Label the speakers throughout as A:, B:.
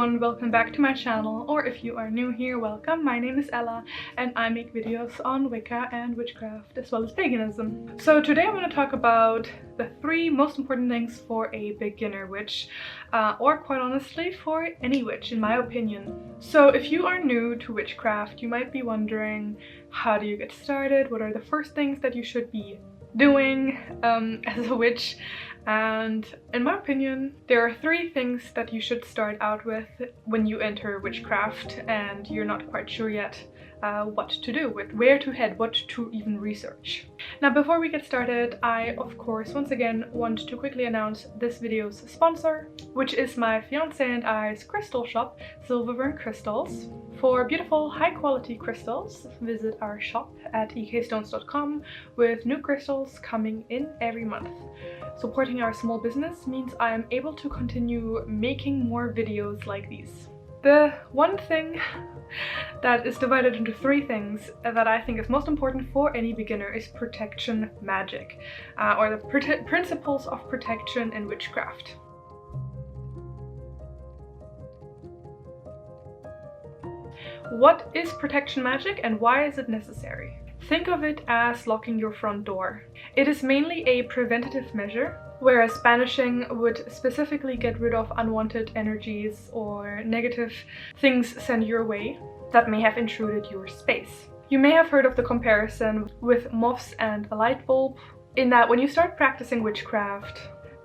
A: everyone, welcome back to my channel, or if you are new here, welcome. My name is Ella and I make videos on Wicca and witchcraft as well as paganism. So today I want to talk about the 3 most important things for a beginner witch, or quite honestly for any witch in my opinion. So if you are new to witchcraft, you might be wondering, how do you get started? What are the first things that you should be doing as a witch? And in my opinion, there are 3 things that you should start out with when you enter witchcraft and you're not quite sure yet what to do with, where to head, what to even research. Now before we get started, I of course once again want to quickly announce this video's sponsor, which is my fiance and I's crystal shop, Silverburn Crystals. For beautiful high quality crystals, visit our shop at ekstones.com with new crystals coming in every month. Supporting our small business means I am able to continue making more videos like these. The one thing that is divided into 3 things that I think is most important for any beginner is Protection Magick, or the principles of protection in witchcraft. What is Protection Magick and why is it necessary? Think of it as locking your front door. It is mainly a preventative measure, whereas banishing would specifically get rid of unwanted energies or negative things sent your way that may have intruded your space. You may have heard of the comparison with moths and a light bulb, in that when you start practicing witchcraft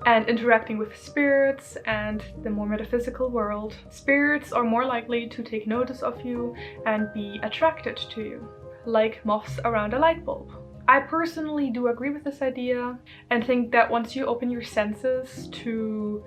A: and interacting with spirits and the more metaphysical world, spirits are more likely to take notice of you and be attracted to you, like moths around a light bulb. I personally do agree with this idea and think that once you open your senses to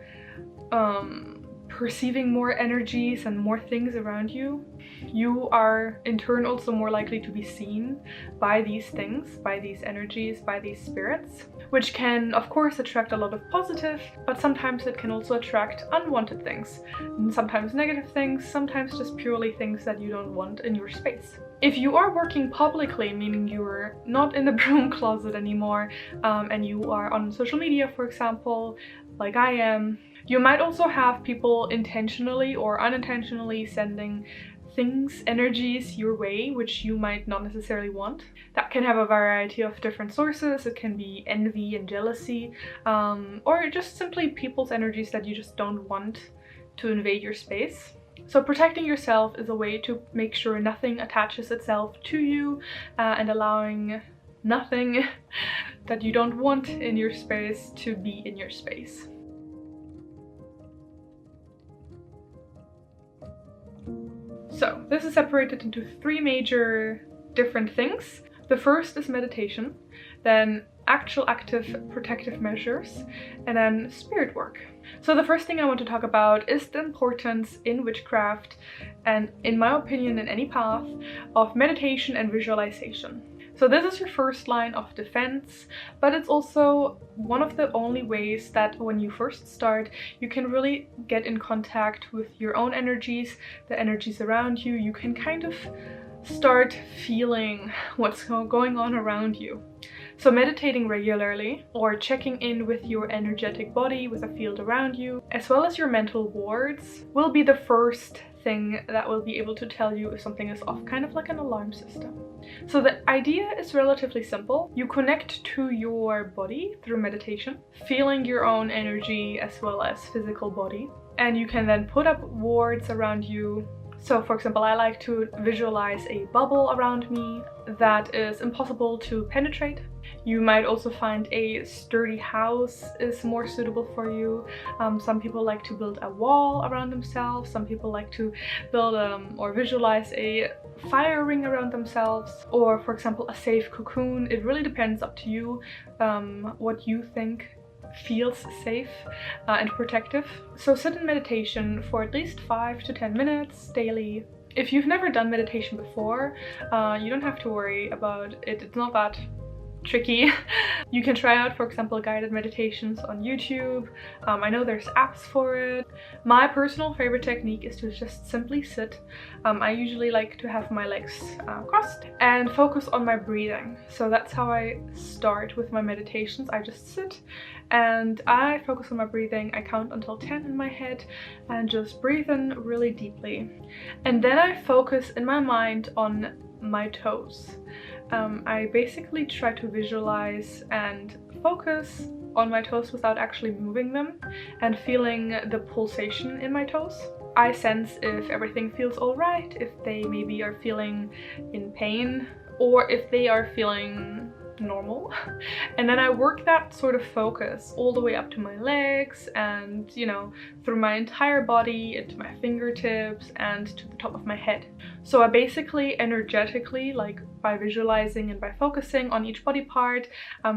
A: perceiving more energies and more things around you, you are in turn also more likely to be seen by these things, by these energies, by these spirits, which can of course attract a lot of positive, but sometimes it can also attract unwanted things, and sometimes negative things, sometimes just purely things that you don't want in your space. If you are working publicly, meaning you're not in the broom closet anymore, and you are on social media, for example, like I am, you might also have people intentionally or unintentionally sending things, energies your way, which you might not necessarily want. That can have a variety of different sources. It can be envy and jealousy, or just simply people's energies that you just don't want to invade your space. So protecting yourself is a way to make sure nothing attaches itself to you, and allowing nothing that you don't want in your space to be in your space. So this is separated into 3 major different things. The first is meditation, then actual active protective measures, and then spirit work. So the first thing I want to talk about is the importance in witchcraft, and in my opinion in any path, of meditation and visualization. So this is your first line of defense, but it's also one of the only ways that when you first start, you can really get in contact with your own energies, the energies around you. You can kind of start feeling what's going on around you. So meditating regularly or checking in with your energetic body, with the field around you, as well as your mental wards, will be the first thing that will be able to tell you if something is off, kind of like an alarm system. So the idea is relatively simple. You connect to your body through meditation, feeling your own energy as well as physical body, and you can then put up wards around you. So for example, I like to visualize a bubble around me that is impossible to penetrate. You might also find a sturdy house is more suitable for you. Some people like to build a wall around themselves. Some people like to build or visualize a fire ring around themselves, or for example a safe cocoon. It really depends, up to you, what you think feels safe and protective. So sit in meditation for at least 5 to 10 minutes daily. If you've never done meditation before, you don't have to worry about it. It's not that tricky. You can try out, for example, guided meditations on YouTube. I know there's apps for it. My personal favorite technique is to just simply sit. I usually like to have my legs crossed and focus on my breathing. So that's how I start with my meditations. I just sit and I focus on my breathing. I count until 10 in my head and just breathe in really deeply. And then I focus in my mind on my toes. I basically try to visualize and focus on my toes without actually moving them and feeling the pulsation in my toes. I sense if everything feels alright, if they maybe are feeling in pain, or if they are feeling normal. And then I work that sort of focus all the way up to my legs and, you know, through my entire body, into my fingertips and to the top of my head. So I basically energetically, like by visualizing and by focusing on each body part,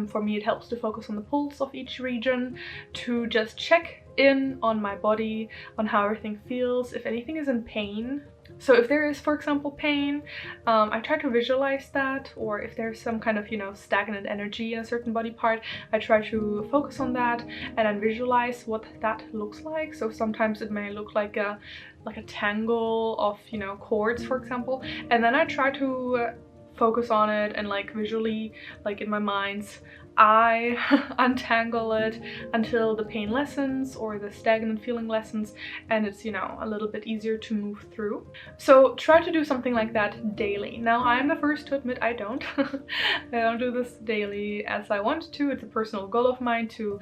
A: for me it helps to focus on the pulse of each region, to just check in on my body, on how everything feels, if anything is in pain. So if there is, for example, pain, I try to visualize that, or if there's some kind of, you know, stagnant energy in a certain body part, I try to focus on that and then visualize what that looks like. So sometimes it may look like a tangle of, you know, cords, for example, and then I try to focus on it and like visually, like in my mind's eye, untangle it until the pain lessens or the stagnant feeling lessens and it's, you know, a little bit easier to move through. So try to do something like that daily. Now I'm the first to admit I don't. I don't do this daily as I want to. It's a personal goal of mine to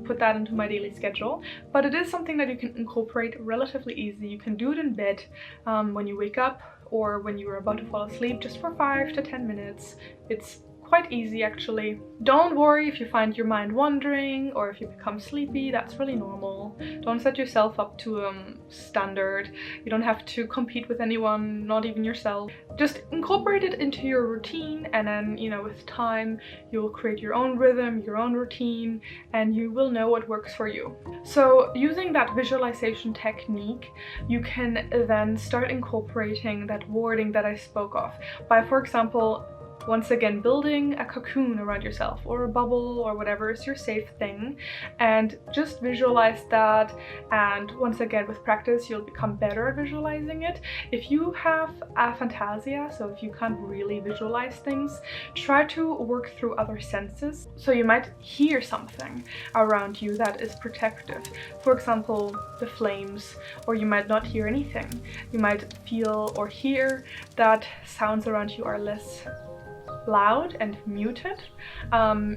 A: put that into my daily schedule, but it is something that you can incorporate relatively easy. You can do it in bed when you wake up or when you're about to fall asleep, just for 5 to 10 minutes. It's quite easy actually. Don't worry if you find your mind wandering or if you become sleepy, that's really normal. Don't set yourself up to standard. You don't have to compete with anyone, not even yourself. Just incorporate it into your routine and then, you know, with time you'll create your own rhythm, your own routine, and you will know what works for you. So using that visualization technique, you can then start incorporating that wording that I spoke of by, for example, once again building a cocoon around yourself or a bubble or whatever is your safe thing, and just visualize that. And once again, with practice you'll become better at visualizing it. If you have aphantasia, so if you can't really visualize things, try to work through other senses. So you might hear something around you that is protective, for example the flames, or you might not hear anything. You might feel or hear that sounds around you are less loud and muted.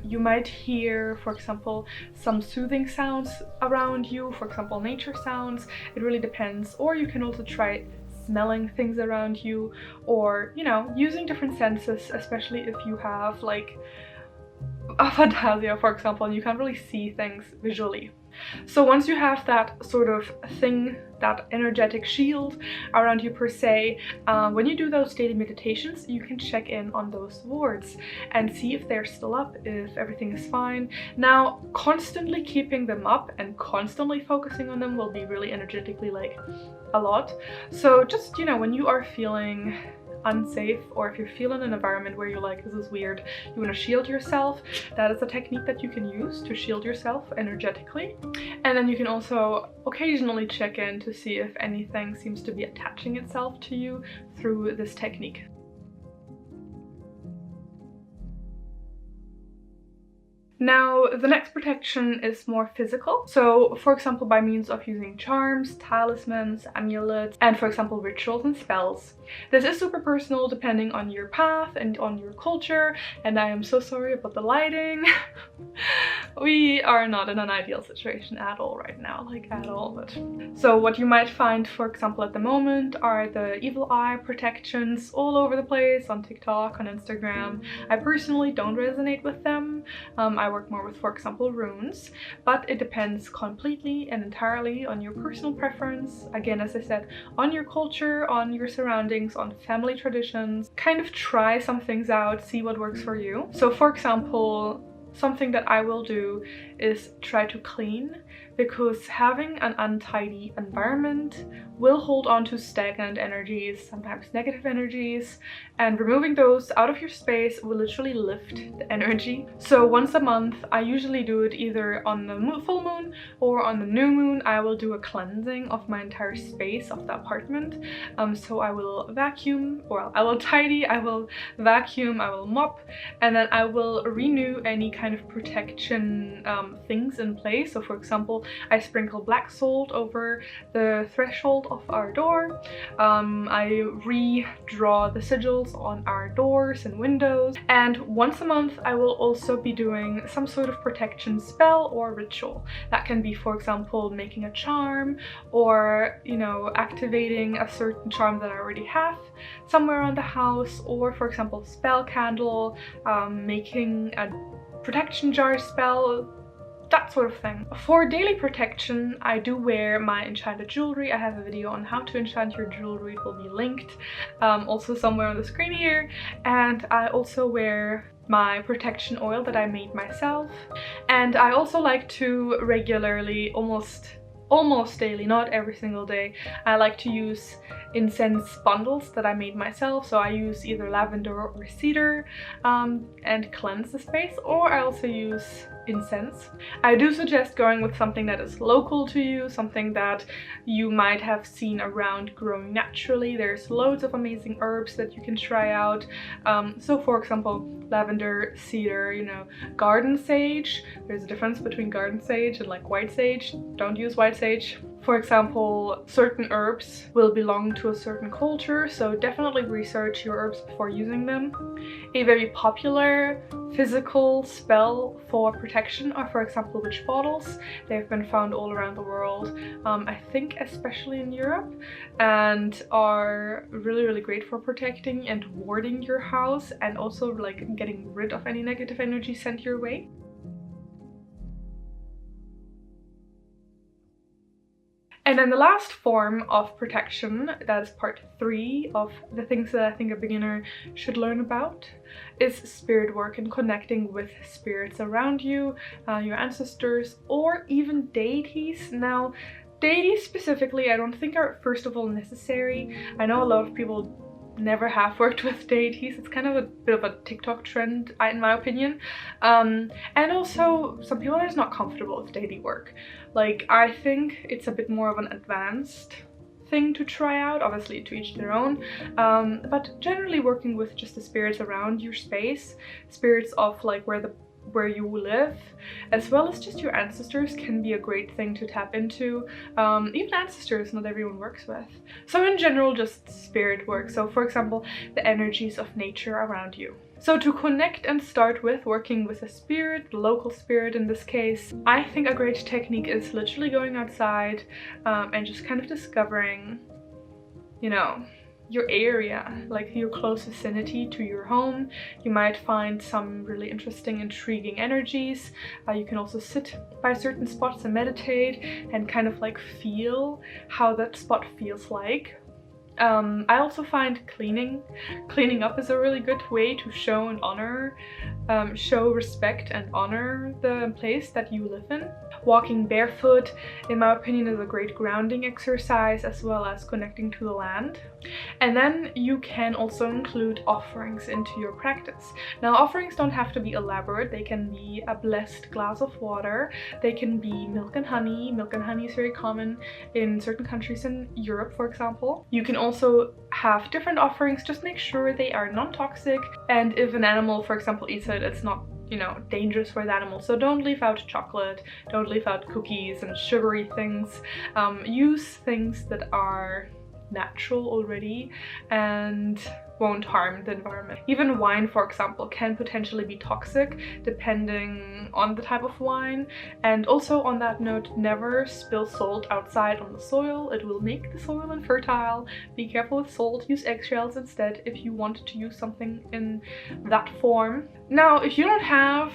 A: You might hear, for example, some soothing sounds around you, for example nature sounds. It really depends. Or you can also try smelling things around you, or, you know, using different senses, especially if you have like aphantasia, for example, and you can't really see things visually. So once you have that sort of thing, that energetic shield around you per se, when you do those daily meditations, you can check in on those wards and see if they're still up, if everything is fine. Now, constantly keeping them up and constantly focusing on them will be really energetically like a lot. So just, you know, when you are feeling unsafe, or if you feel in an environment where you're like, this is weird, you want to shield yourself, that is a technique that you can use to shield yourself energetically. And then you can also occasionally check in to see if anything seems to be attaching itself to you through this technique. Now, the next protection is more physical. So, for example, by means of using charms, talismans, amulets, and for example, rituals and spells. This is super personal depending on your path and on your culture, and I am so sorry about the lighting. We are not in an ideal situation at all right now, like at all. But so what you might find, for example, at the moment are the evil eye protections all over the place on TikTok, on Instagram. I personally don't resonate with them. I work more with, for example, runes, but it depends completely and entirely on your personal preference. Again, as I said, on your culture, on your surroundings, on family traditions. Kind of try some things out, see what works for you. So for example, something that I will do is try to clean, because having an untidy environment will hold on to stagnant energies, sometimes negative energies, and removing those out of your space will literally lift the energy. So once a month, I usually do it either on the full moon or on the new moon. I will do a cleansing of my entire space of the apartment. So I will vacuum, or I will tidy, I will vacuum, I will mop, and then I will renew any kind of protection things in place. So for example, I sprinkle black salt over the threshold of our door. I redraw the sigils on our doors and windows. And once a month, I will also be doing some sort of protection spell or ritual. That can be, for example, making a charm, or, you know, activating a certain charm that I already have somewhere around the house, or for example, spell candle, making a protection jar spell, that sort of thing. For daily protection, I do wear my enchanted jewelry. I have a video on how to enchant your jewelry. It will be linked also somewhere on the screen here. And I also wear my protection oil that I made myself. And I also like to regularly, almost daily, not every single day, I like to use incense bundles that I made myself. So I use either lavender or cedar and cleanse the space, or I also use incense. I do suggest going with something that is local to you, something that you might have seen around growing naturally. There's loads of amazing herbs that you can try out. So for example, lavender, cedar, you know, garden sage. There's a difference between garden sage and like white sage. Don't use white sage. For example, certain herbs will belong to a certain culture, so definitely research your herbs before using them. A very popular physical spell for protection are, for example, witch bottles. They've been found all around the world, I think especially in Europe, and are really great for protecting and warding your house, and also like getting rid of any negative energy sent your way. And then the last form of protection, that is part 3 of the things that I think a beginner should learn about, is spirit work and connecting with spirits around you, your ancestors, or even deities. Now, deities specifically, I don't think are first of all necessary. I know a lot of people never have worked with deities. It's kind of a bit of a TikTok trend, in my opinion. And also, some people are just not comfortable with deity work. Like, I think it's a bit more of an advanced thing to try out, obviously to each their own, but generally working with just the spirits around your space, spirits of like where you live, as well as just your ancestors, can be a great thing to tap into. Even ancestors, not everyone works with. So in general, just spirit work. So for example, the energies of nature around you. So to connect and start with working with a spirit, the local spirit in this case, I think a great technique is literally going outside and just kind of discovering, you know, your area, like your close vicinity to your home. You might find some really interesting, intriguing energies. You can also sit by certain spots and meditate and kind of like feel how that spot feels like. I also find cleaning up is a really good way to show and honor, show respect and honor the place that you live in. Walking barefoot, in my opinion, is a great grounding exercise, as well as connecting to the land. And then you can also include offerings into your practice. Now, offerings don't have to be elaborate. They can be a blessed glass of water. They can be milk and honey. Milk and honey is very common in certain countries in Europe, for example. You can also have different offerings. Just make sure they are non-toxic, and if an animal, for example, eats it, it's not, you know, dangerous for the animal. So don't leave out chocolate, don't leave out cookies and sugary things. Use things that are natural already and won't harm the environment. Even wine, for example, can potentially be toxic depending on the type of wine. And also on that note, never spill salt outside on the soil. It will make the soil infertile. Be careful with salt. Use eggshells instead if you want to use something in that form. Now, if you don't have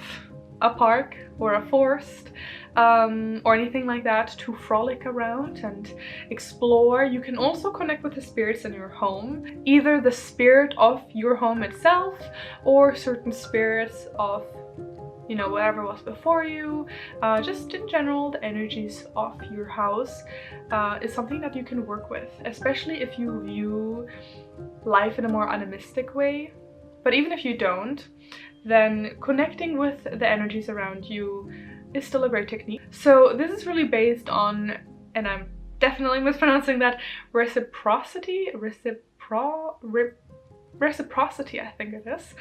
A: a park or a forest or anything like that to frolic around and explore, you can also connect with the spirits in your home, either the spirit of your home itself or certain spirits of you know, whatever was before you. Just in general, the energies of your house is something that you can work with, especially if you view life in a more animistic way. But even if you don't, then connecting with the energies around you is still a great technique. So this is really based on, and I'm definitely mispronouncing that, reciprocity, I think it is.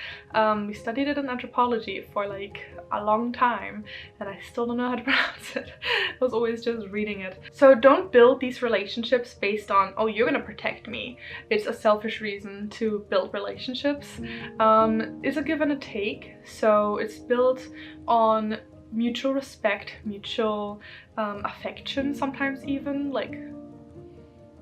A: We studied it in anthropology for like a long time and I still don't know how to pronounce it. I was always just reading it. So don't build these relationships based on, oh, you're gonna protect me. It's a selfish reason to build relationships. It's a give and a take, so it's built on mutual respect, mutual affection, sometimes even like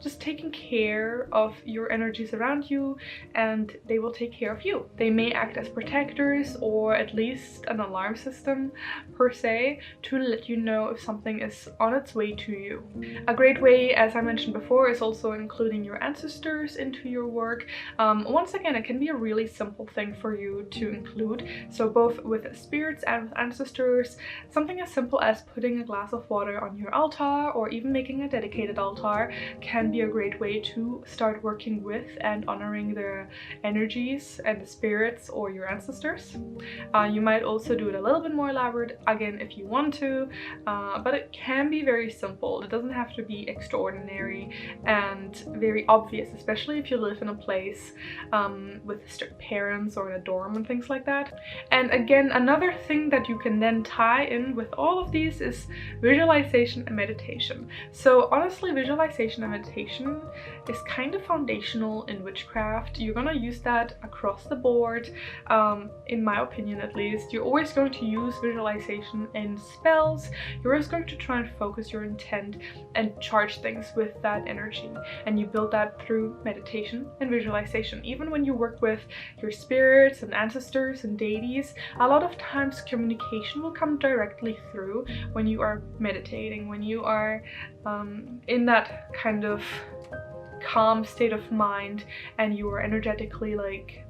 A: just taking care of your energies around you, and they will take care of you. They may act as protectors or at least an alarm system per se to let you know if something is on its way to you. A great way, as I mentioned before, is also including your ancestors into your work. Once again, it can be a really simple thing for you to include, so both with spirits and with ancestors. Something as simple as putting a glass of water on your altar or even making a dedicated altar can be a great way to start working with and honoring the energies and the spirits or your ancestors. You might also do it a little bit more elaborate again if you want to, but it can be very simple. It doesn't have to be extraordinary and very obvious, especially if you live in a place with strict parents or in a dorm and things like that. And again, another thing that you can then tie in with all of these is visualization and meditation. So honestly, visualization and meditation is kind of foundational in witchcraft. You're gonna use that across the board, in my opinion at least. You're always going to use visualization in spells. You're always going to try and focus your intent and charge things with that energy, and you build that through meditation and visualization. Even when you work with your spirits and ancestors and deities, a lot of times communication will come directly through when you are meditating, when you are in that kind of calm state of mind and you are energetically like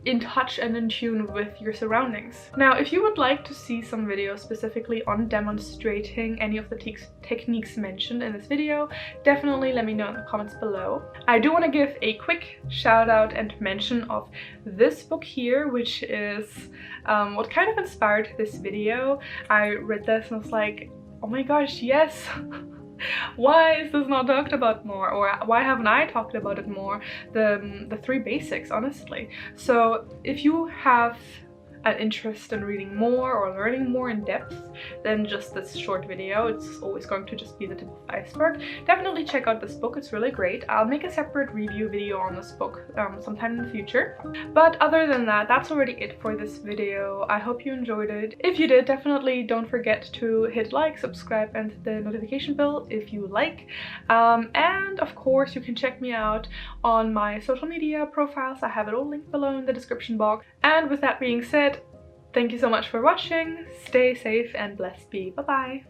A: in touch and in tune with your surroundings. Now, if you would like to see some videos specifically on demonstrating any of the techniques mentioned in this video, definitely let me know in the comments below. I do want to give a quick shout out and mention of this book here, which is what kind of inspired this video. I read this and I was like, oh my gosh, yes! Why is this not talked about more, or why haven't I talked about it more? The three basics, honestly. So if you have an interest in reading more or learning more in depth than just this short video, it's always going to just be the tip of the iceberg, definitely check out this book. It's really great. I'll make a separate review video on this book sometime in the future. But other than that, that's already it for this video. I hope you enjoyed it. If you did, definitely don't forget to hit like, subscribe, and the notification bell if you like. And of course, you can check me out on my social media profiles. I have it all linked below in the description box. And with that being said, thank you so much for watching. Stay safe and blessed be. Bye bye.